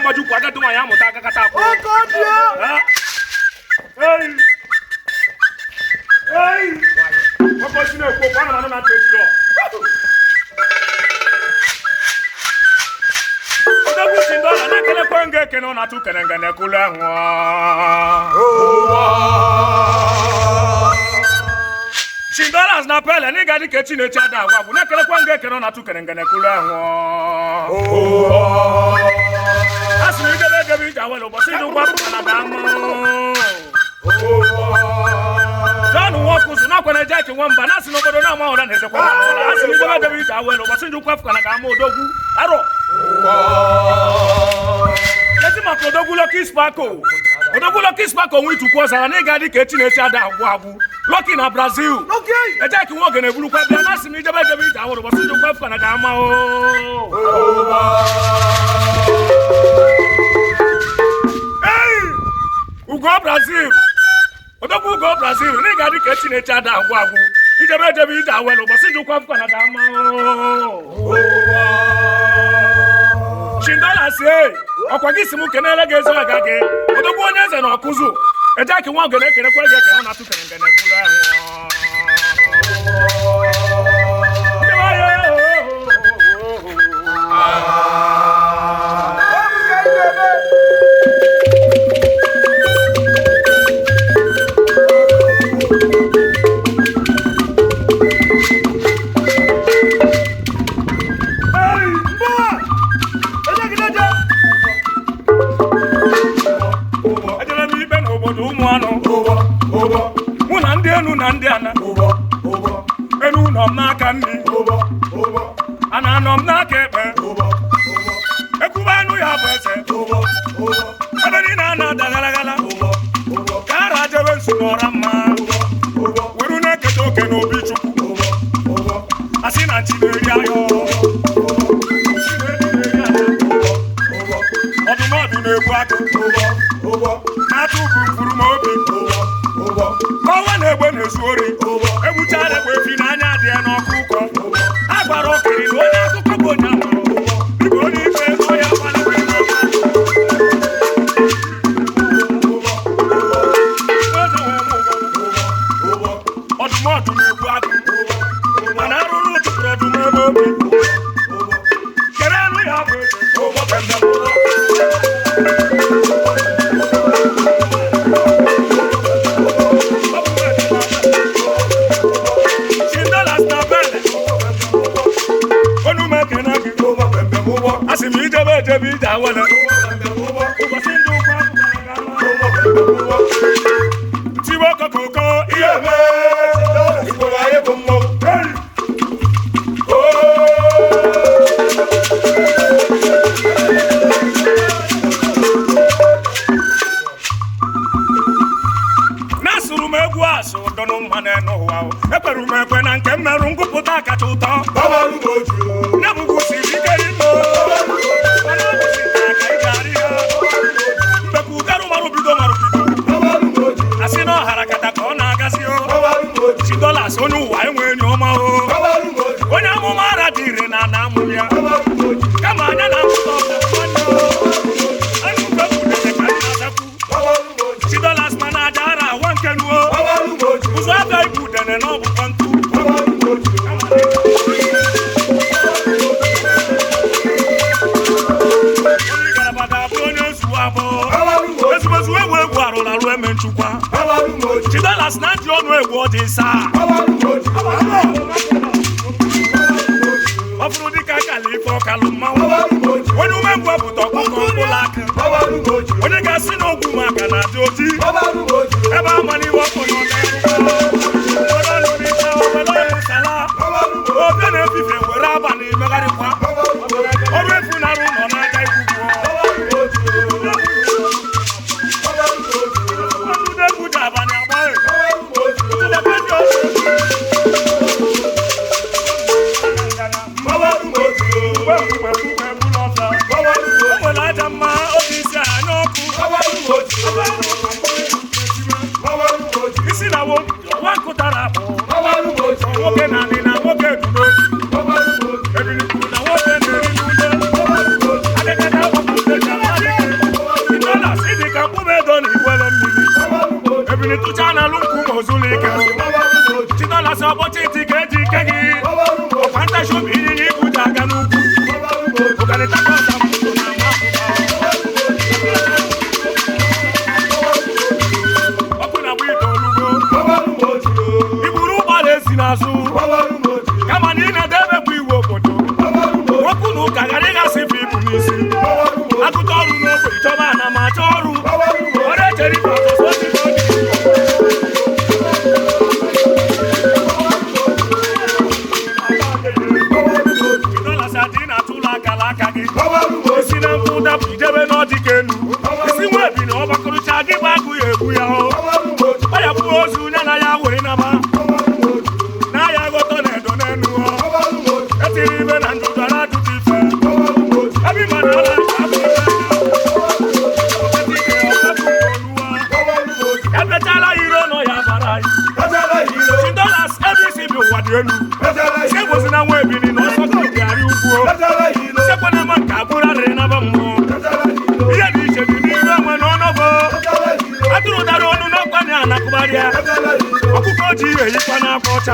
maju kwa gatu ya muta kata ko. Hey. Hey. Papa sine ko bana na tetiro. Odogwu Chindola na kele kwenge keno na tu kenengene kula nwa. Chindola na pele ni gadi ke Chineche ada agwa na kele kwenge keno na tu kenengene kula nwa. Asini gebe jawelo bo sinu gwa na damo. John Awkuzu na kwene jaki nwamba na sinu bodo na ma ora neze kwa na. Asini gebe jawelo bo sinu gwa na damo Odogwu. Aro. Yeti ma Odogwu Lucky Sparko. Odogwu Lucky Sparko wi tu ko sara ni gadi ke Chineche ada agwa. Lucky na Brazil. Okay. Jaki nwo gene bulu kwa bia na sinu gebe jawelo bo sinu gwa na damo. Ugo Brazil. Odogwu Ugo Brazil. Ni gadi ke Chineche ada agwa. Ijebe ida welo bo siju kwa na dama. Chindola say, okwagi simu kenele gezo agage. Odogwu onye eze na Awkuzu. Ejaki nwa ogene kere kwa ge kere na tu kere ngene kula ho. Enu nom na kanni ana nom na kebe ekubanu ya bese abeni na na dagalagala kara jebe sunora ma weru na keto ke no bichuku asina chiberi ayo odumadu na egwu aka na tubu furu mo obi Kowa na egbe na-ezuori egbuchara egbe fi n'anya dị ya n'ọkụkọ agbara okiri na onye akụkọ bụ onye ahụ igwe onye ife ego ya gbalịwe n'ọma ọdụmọdụ na-egbu agụ mana arụrụ ụtụtụrụ ọdụm ebe obi kere elu ya bụ Asimi jebe ida wala. Ugo sindu kwa Tiwo kokoko iyeme. Ibo aye bomo. Nasuru megwu asu donu mane no wa. Ekweru mekwe na nke mmeru nguputa kacha uto. Baba lugoju. Nabugu siri kerimo. Asino harakata kona gasio Chindola sonu wa enwe ni oma o onye amumara dire na namuya kama anya na mto anu bebu de kana saku Chindola smana dara wankenu o uzo aba ibu de no bu kontu Chindola snatch you no egwu odi sa Ofuru dika kalifo kaluma Wonu memgwa buto kokon bulak Onye ga si no ogwu maka na di oti Ebe amani wako no Odo lori sa obelo sala Obe na efife were abani megari kwa Oru efu na ru no na aga ikuku Isi na wo wakutara bo woke na ni na woke duno ebili ku na woke na ni duno adekata wo ku ala aka gị isi na mkpụ dapụ ijebe n'ọdịkenu isi nwa ebi na ọgbakọrụcha gị gba agụ ya egbu ya ọ ya bụ ozu ya na ya were naba na ya ghọtọ na edo n'enu etiri ibe na ndụdụ ala atụtụ ife ebe mmadụ ala ebechala iro nọ ya bara $10 every single ụwa dị elu se bozi na nwa ebini na ọsọ ka ọdịgharị ugwu sekwana ma nke abụrụ arịrị naba mmụọ ihe dị iche dị n'iru enwe na ọnọgọ atụrụ dara ọnụ n'ọkwanye anakụgharịa ọkụkọ ji eyikwa n'akwa ọcha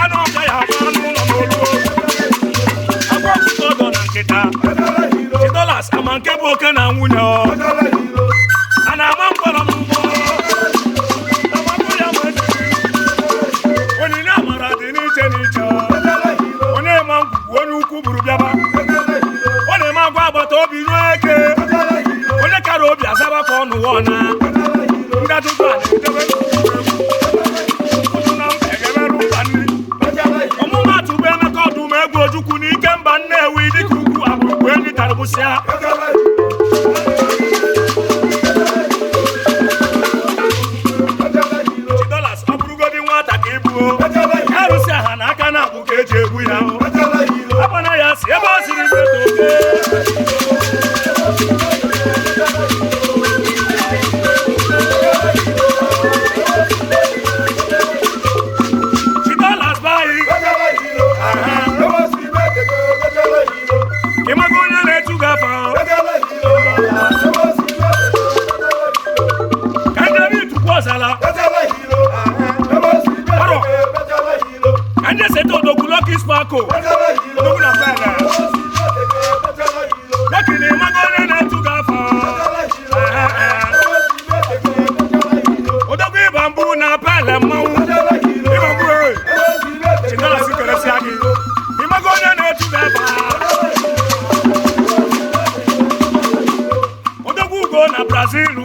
anụ ọka ya agba n'ụlọ n'olu agwa ọkụkọ ọdọ na nkịta $10 ama nke bụ oke na nwunye a na-ama mkpọrọ mgbọ onyinye amara dị n'iche n'iche onye ma ngwugwu onye ukwu buru bịaba ọ na-eme agwa agbata obi ruo eke onye kara obi azaba ka ọnụ wọna ndị ajụjụ a na-edebe ụtụ na egeberụ mba nri ọmụmatụ bụ Emeka ọdụm egwu Ojukwu n'ike mba Nnewi dịka ugwu abụrụkwu enyi tarụgbụsịa arụsị aha na aka na-abụ ka eji egbu ya akpana ya si ebe ọ siri meta oke $10 bayi ịmaga onye na-etu gị afa ka ndị itukwu ọzala Anje sete Odogwu Lucky Sparko Odogwu na pele Lakini magone na-etu gafa Odogwu ibambu na pele mmanwụ ibambu $10 sikeresi agị imagone na-etu gafa Odogwu go na Brazilu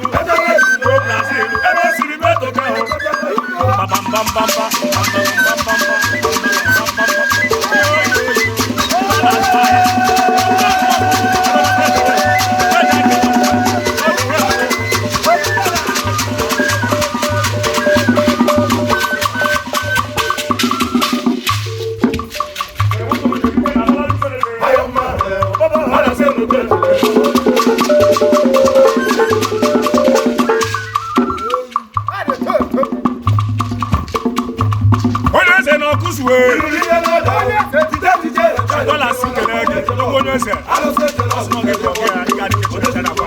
ebe siri beto ka bam Awkuzu $10 sikelege Odogwu onye eze asụmọgị bụ ọgụ ya ịga dịka chodete na kwa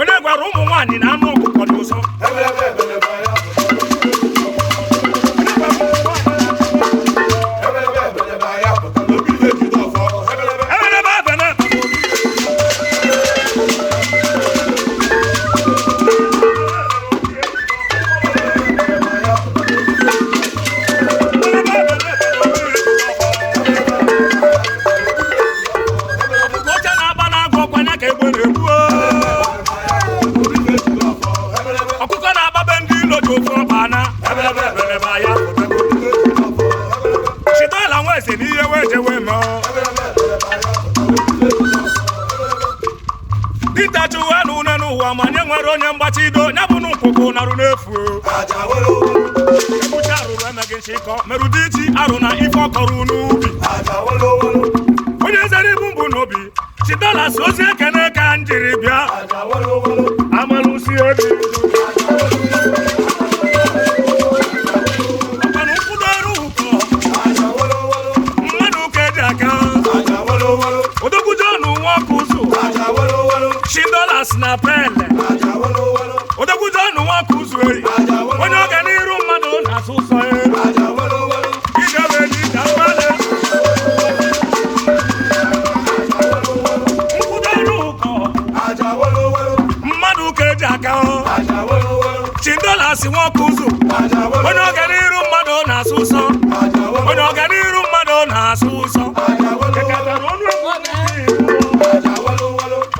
onye gwara ụmụ nwaanyị na anụ ọkụkọ dị ụzọ amanye nwere onye mgbachido nya bụ n'ụkwụkwụ narụ n'efu ebucha arụrụ emeghị nchịkọ merụdị iji arụ na ife ọkọrọ n'ubi onye zere ibu mbụ n'obi $10 ozi ekene ka njiri bịa amalụsi obi ọkwana ụkwụdo ọrụ ụkọ mmadụ ụka eji aka Odogwu John Awkuzu $10 na pele Odogwu John Awkuzu onye ọganiru mmadụ na-asụ ụsọ idebe n'ije mmadụ nkwụdo ọrụ ụkọ si Awkuzu onye ọganiru mmadụ na-asụ ụsọ onye ọganiru mmadụ na-asụ ụsọ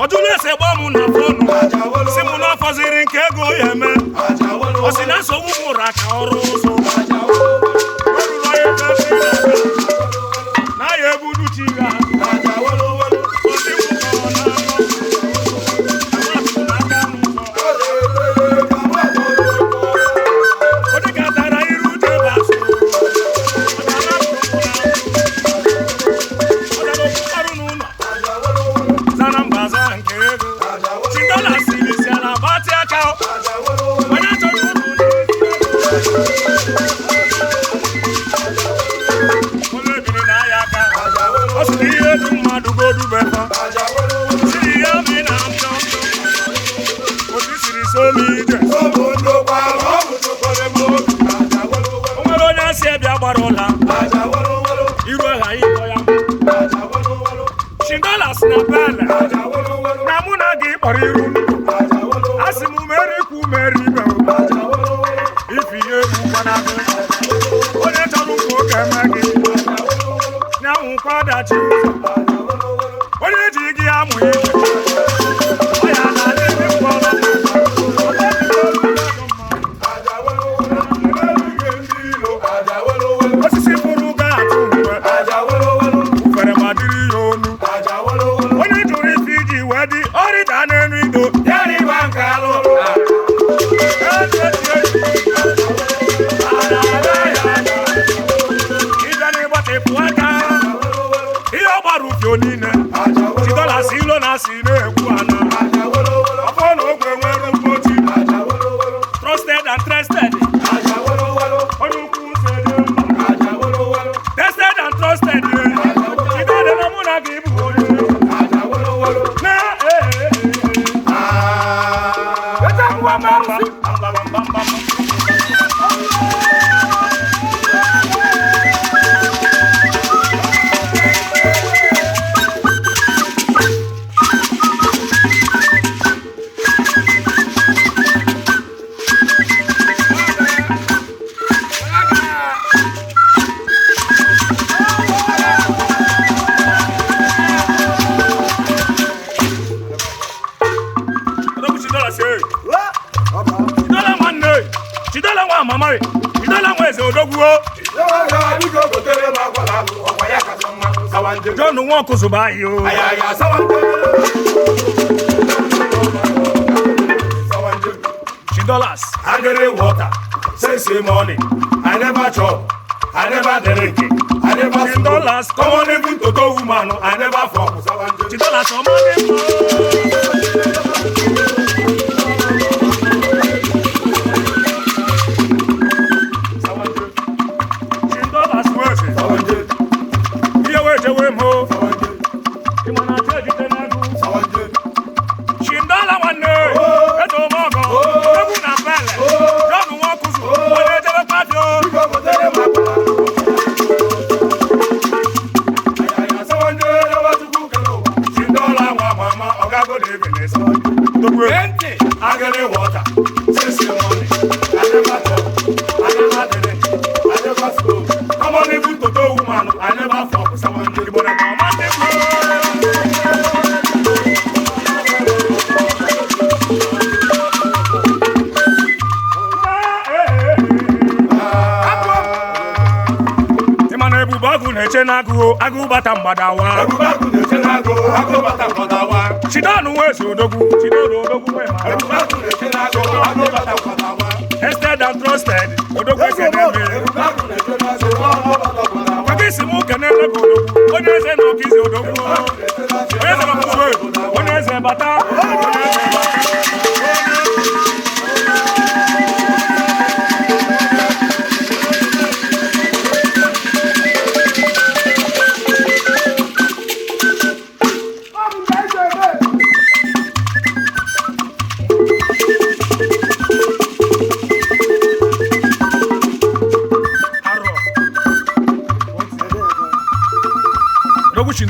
ọjụlụ ese gba mụ na fonu si mụ na ọfọziri nke ego ya eme ọ si na nsogbu mụrụ aka ọrụ ụzọ na ya ebudu chi ha Awkuzu bayo $10 I get water say money I never chop I never drink I never $10 come on even to woman I never fuck $10 for money I get water, say money. I never talk, I never drink, I never smoke. Come on, even to the woman, I never fuck someone. Agụ bata mgbadawa Chidonu wezi Odogwu Odogwu Tested and trusted Odogwu ekeneme Kagisi mu keneme Odogwu Onye eze na okizi Odogwu Onye eze na kuzo Onye eze bata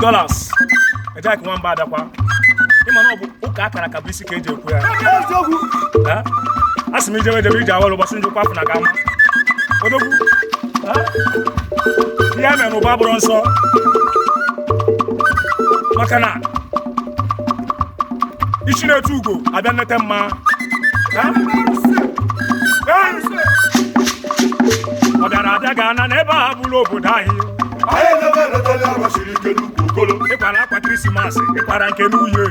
$10 ejak nwa mba adakwa ịma na ọ bụ ụka akara ka bụ isi ka eji ekwu ya asị m ijebe ije awọlụ ụbọchị njikwa afọ na gama odogwu ihe a mere n'ụba bụrụ nsọ maka na ichi na-etu ugo abịa nnete mma ọ bịara abịa ga-ana n'ebe a bụrụ obodo anyị ịkwara akwa krismas ịkwara nke n'uye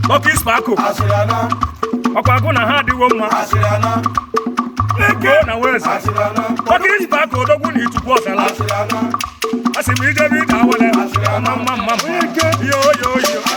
Dọkịta Spako ọkwa agụ na ha adịwo mma eke na weze Dọkịta Spako odogwu na itukwu ọsala asị m ijebe ije awele mma yo